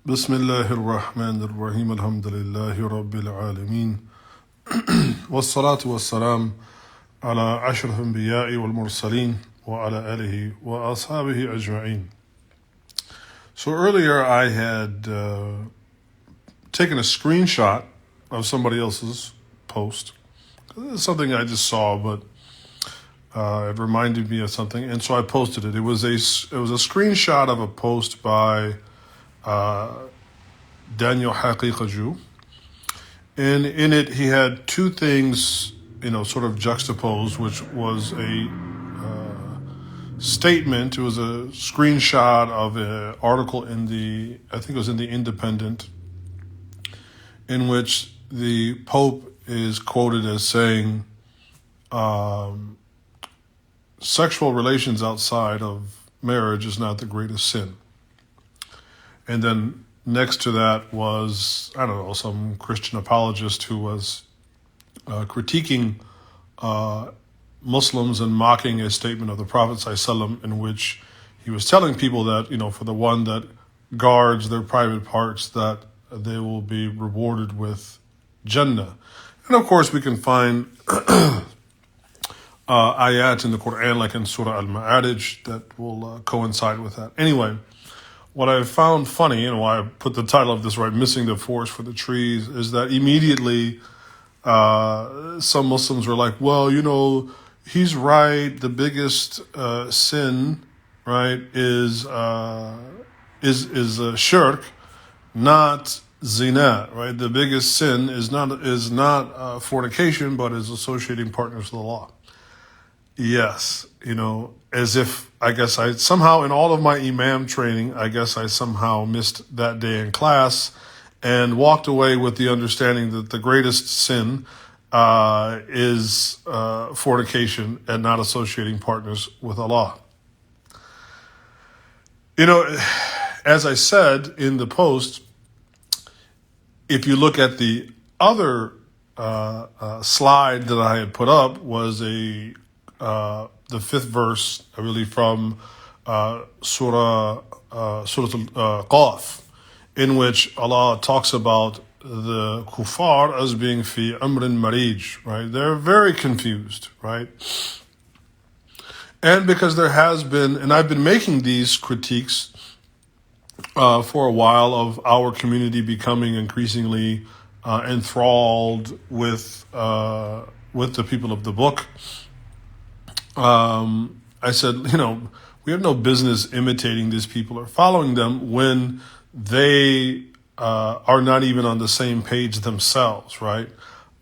بسم الله الرحمن الرحيم الحمد لله رب العالمين والصلاة والسلام على أشرف الأنبياء والمرسلين وعلى آله وأصحابه أجمعين. So earlier I had taken a screenshot of somebody else's post. It's something I just saw, but it reminded me of something, and so I posted it. It was a screenshot of a post by Daniel Haqiqaju, and in it he had two things, sort of juxtaposed, which was a statement. It was a screenshot of an article in I think it was in the Independent, in which the Pope is quoted as saying, sexual relations outside of marriage is not the greatest sin. And then next to that was, I don't know, some Christian apologist who was critiquing Muslims and mocking a statement of the Prophet ﷺ, in which he was telling people that, for the one that guards their private parts, that they will be rewarded with Jannah. And of course we can find ayat in the Quran, like in Surah Al-Ma'arij, that will coincide with that. Anyway, what I found funny, and why I put the title of this right, Missing the Forest for the Trees, is that immediately some Muslims were like, well, he's right, the biggest sin, right, is shirk, not zina, right? The biggest sin is not fornication, but is associating partners with Allah. Yes, as if, I guess I somehow, in all of my imam training, I guess I somehow missed that day in class and walked away with the understanding that the greatest sin is fornication and not associating partners with Allah. As I said in the post, if you look at the other slide that I had put up, was the fifth verse, really, from Surah Al-Qaf, in which Allah talks about the kuffar as being fi amrin marij, right? They're very confused, right? And because there has been, and I've been making these critiques for a while, of our community becoming increasingly enthralled with the people of the book. I said, we have no business imitating these people or following them when they are not even on the same page themselves, right?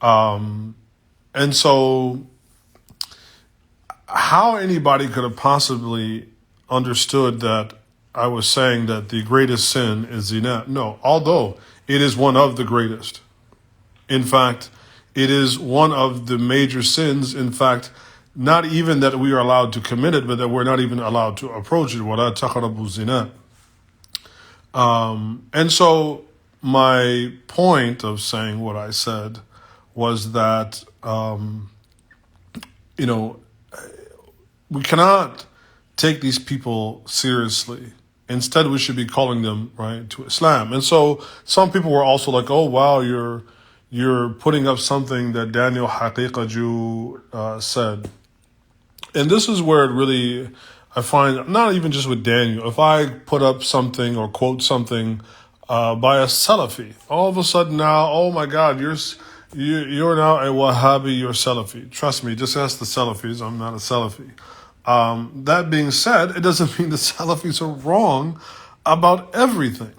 And so how anybody could have possibly understood that I was saying that the greatest sin is zina? No, although it is one of the greatest. In fact, it is one of the major sins. In fact, not even that we are allowed to commit it, but that we're not even allowed to approach it. وَلَا تَقْرَبُوا الزِّنَا. And so my point of saying what I said was that, we cannot take these people seriously. Instead, we should be calling them, right, to Islam. And so some people were also like, oh, wow, you're putting up something that Daniel Haqiqaju said. And this is where it really, I find, not even just with Daniel, if I put up something or quote something by a Salafi, all of a sudden now, oh my God, you're now a Wahhabi, you're Salafi. Trust me, just ask the Salafis, I'm not a Salafi. That being said, it doesn't mean the Salafis are wrong about everything.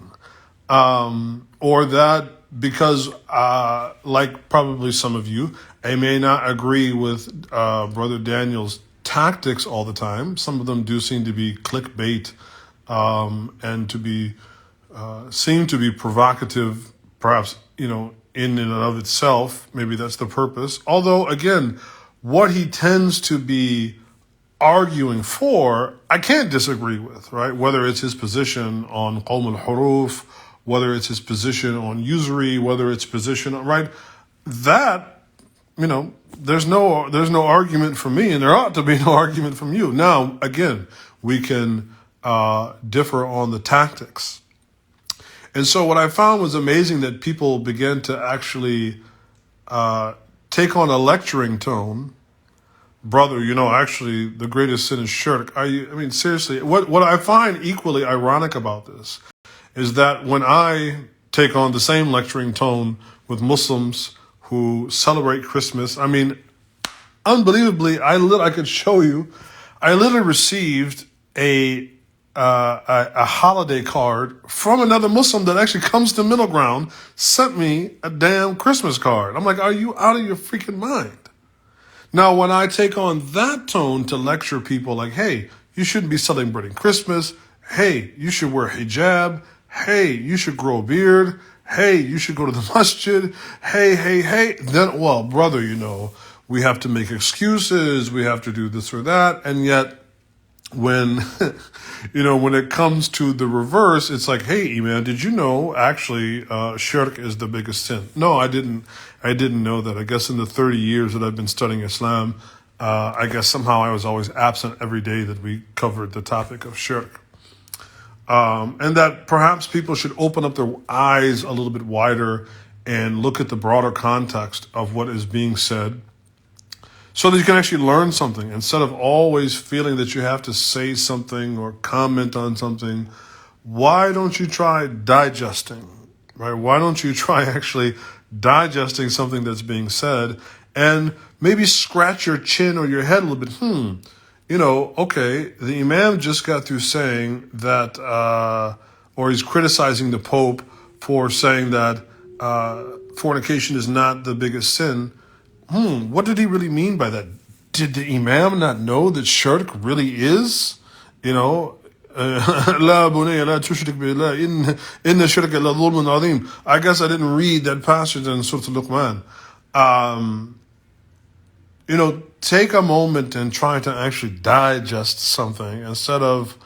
Or that because, like probably some of you, I may not agree with Brother Daniel's tactics all the time. Some of them do seem to be clickbait and to be seem to be provocative, perhaps, in and of itself. Maybe that's the purpose. Although, again, what he tends to be arguing for, I can't disagree with, right? Whether it's his position on Qawm al-Huruf, whether it's his position on usury, whether it's position, right? That, there's no argument from me, and there ought to be no argument from you. Now, again, we can differ on the tactics. And so what I found was amazing that people began to actually take on a lecturing tone. Brother, actually the greatest sin is shirk. I mean, seriously, what I find equally ironic about this is that when I take on the same lecturing tone with Muslims who celebrate Christmas, I mean, unbelievably, I could show you, I literally received a holiday card from another Muslim that actually comes to Middle Ground, sent me a damn Christmas card. I'm like, are you out of your freaking mind? Now, when I take on that tone to lecture people like, hey, you shouldn't be celebrating Christmas. Hey, you should wear hijab. Hey, you should grow a beard. Hey, you should go to the masjid. Hey. Then, well, brother, we have to make excuses. We have to do this or that. And yet, when, when it comes to the reverse, it's like, hey, Iman, did you know actually shirk is the biggest sin? No, I didn't know that. I guess in the 30 years that I've been studying Islam, I guess somehow I was always absent every day that we covered the topic of shirk. And that perhaps people should open up their eyes a little bit wider and look at the broader context of what is being said, so that you can actually learn something instead of always feeling that you have to say something or comment on something. Why don't you try digesting, right? Why don't you try actually digesting something that's being said and maybe scratch your chin or your head a little bit? Okay, the Imam just got through saying that, or he's criticizing the Pope for saying that fornication is not the biggest sin. What did he really mean by that? Did the Imam not know that shirk really is? لا بني لا تشرك بالله إن الشرك لظلم عظيم. I guess I didn't read that passage in Surah Al-Luqman. Take a moment and try to actually digest something instead of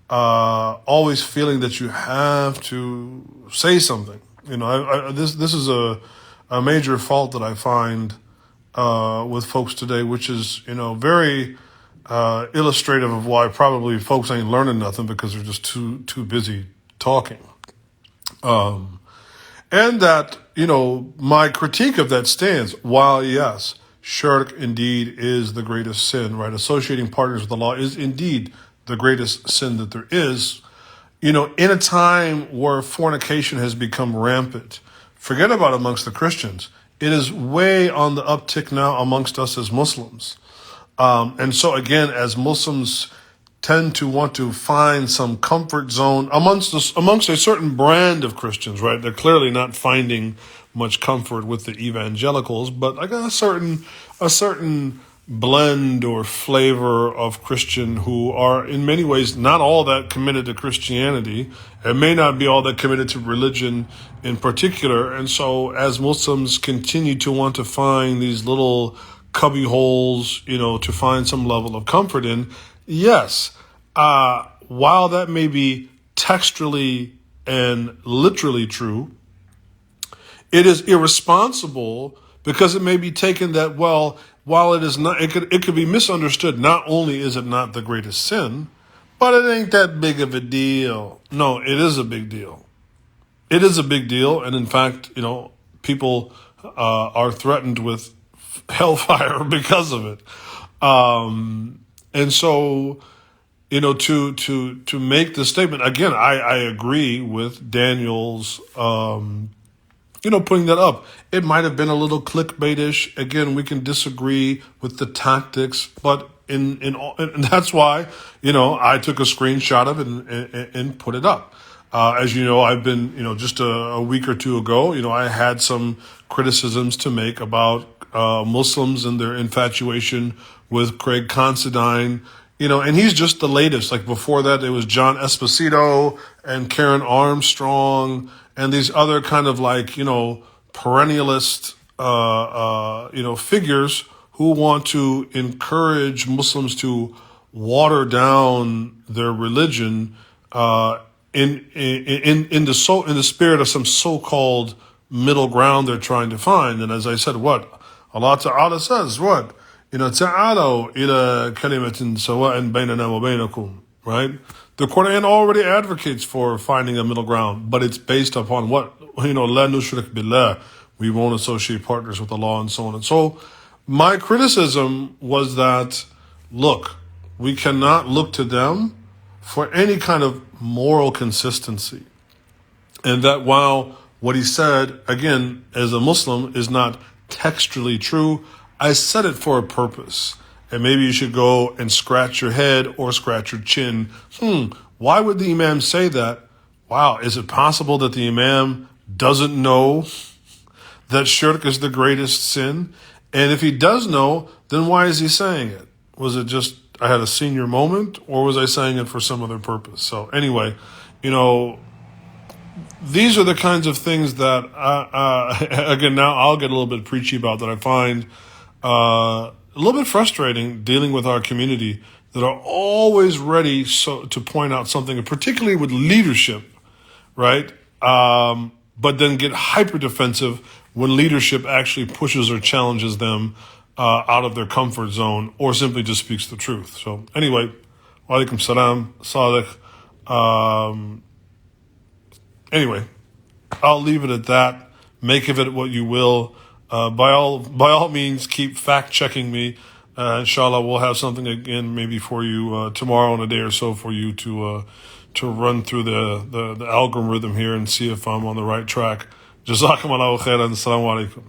always feeling that you have to say something. This is a major fault that I find with folks today, which is, very illustrative of why probably folks ain't learning nothing because they're just too busy talking. And that, my critique of that stands. While, yes, shirk indeed is the greatest sin, right? Associating partners with Allah is indeed the greatest sin that there is. In a time where fornication has become rampant, forget about amongst the Christians. It is way on the uptick now amongst us as Muslims. And so again, as Muslims tend to want to find some comfort zone amongst a certain brand of Christians, right? They're clearly not finding much comfort with the evangelicals, but I got a certain blend or flavor of Christian who are in many ways not all that committed to Christianity and may not be all that committed to religion in particular. And so as Muslims continue to want to find these little cubby holes, to find some level of comfort in, yes, while that may be textually and literally true, it is irresponsible because it may be taken that, well, while it is not, it could be misunderstood. Not only is it not the greatest sin, but it ain't that big of a deal. No, it is a big deal. It is a big deal, and in fact, people are threatened with hellfire because of it. And so, to make the statement again, I agree with Daniel's. Putting that up. It might have been a little clickbaitish. Again, we can disagree with the tactics, but and that's why, I took a screenshot of it and put it up. As you know, I've been, just a week or two ago, I had some criticisms to make about Muslims and their infatuation with Craig Considine, and he's just the latest. Like before that, it was John Esposito and Karen Armstrong and these other kind of perennialist, figures who want to encourage Muslims to water down their religion, in the spirit of some so-called middle ground they're trying to find. And as I said, what Allah Ta'ala says, ta'alu ila kalimatin sawa'in baynana wa baynakum, right? The Quran already advocates for finding a middle ground, but it's based upon what? La nushrik billah. We won't associate partners with Allah and so on. And so my criticism was that, look, we cannot look to them for any kind of moral consistency. And that while what he said, again, as a Muslim, is not textually true, I said it for a purpose. And maybe you should go and scratch your head or scratch your chin. Why would the Imam say that? Wow, is it possible that the Imam doesn't know that shirk is the greatest sin? And if he does know, then why is he saying it? Was it just I had a senior moment, or was I saying it for some other purpose? So anyway, these are the kinds of things that, again, now I'll get a little bit preachy about, that I find a little bit frustrating dealing with our community, that are always ready to point out something, particularly with leadership, right? But then get hyper defensive when leadership actually pushes or challenges them out of their comfort zone, or simply just speaks the truth. So anyway, wa alaikum salam, Salih. Anyway, I'll leave it at that. Make of it what you will. By all means, keep fact checking me. Inshallah, we'll have something again maybe for you tomorrow in a day or so, for you to run through the algorithm here and see if I'm on the right track. Jazakum Allahu khairan. Assalamu alaikum.